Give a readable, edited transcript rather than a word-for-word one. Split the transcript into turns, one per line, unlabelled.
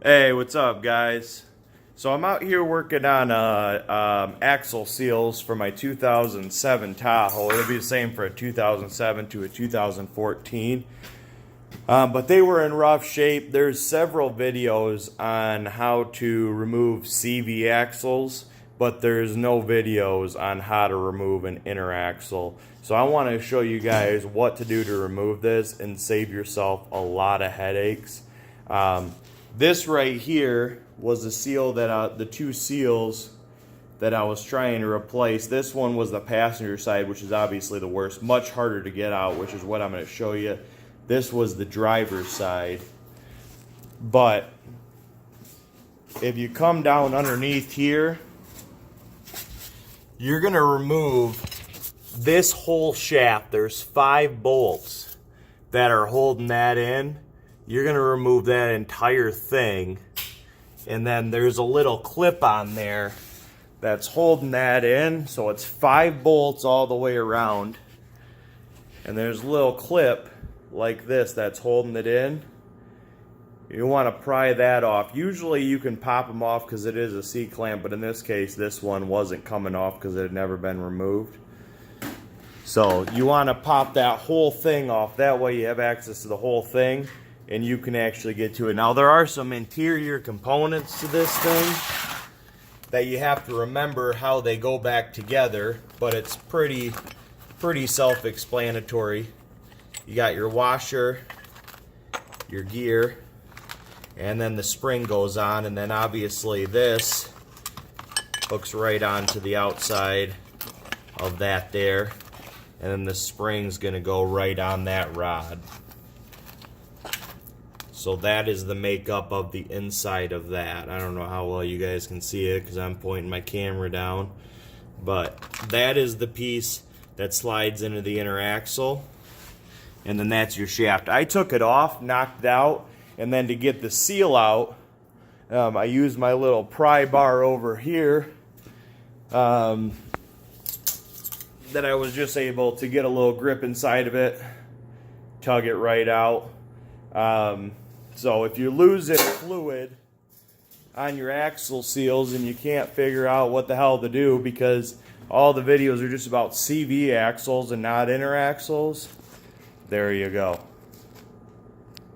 Hey, what's up, guys? So I'm out here working on axle seals for my 2007 Tahoe. It'll be the same for a 2007 to a 2014. But they were in rough shape. There's several videos on how to remove CV axles, but there's no videos on how to remove an inner axle. So I want to show you guys what to do to remove this and save yourself a lot of headaches. This right here was the seal that the two seals that I was trying to replace. This one was the passenger side, which is obviously the worst, much harder to get out, which is what I'm going to show you. This was the driver's side. But if you come down underneath here, you're going to remove this whole shaft. There's 5 bolts that are holding that in. You're going to remove that entire thing, and then there's a little clip on there that's holding that in, so it's 5 bolts all the way around, and there's a little clip like this that's holding it in. You want to pry that off. Usually you can pop them off because it is a C-clamp, but in this case this one wasn't coming off because it had never been removed. So you want to pop that whole thing off, that way you have access to the whole thing and you can actually get to it. Now there are some interior components to this thing that you have to remember how they go back together, but it's pretty self-explanatory. You got your washer, your gear, and then the spring goes on, and then obviously this hooks right onto the outside of that there, and then the spring's gonna go right on that rod. So that is the makeup of the inside of that. I don't know how well you guys can see it because I'm pointing my camera down. But that is the piece that slides into the inner axle. And then that's your shaft. I took it off, knocked it out, and then to get the seal out, I used my little pry bar over here that I was just able to get a little grip inside of it, tug it right out. So if you're losing fluid on your axle seals and you can't figure out what the hell to do because all the videos are just about CV axles and not inner axles, there you go.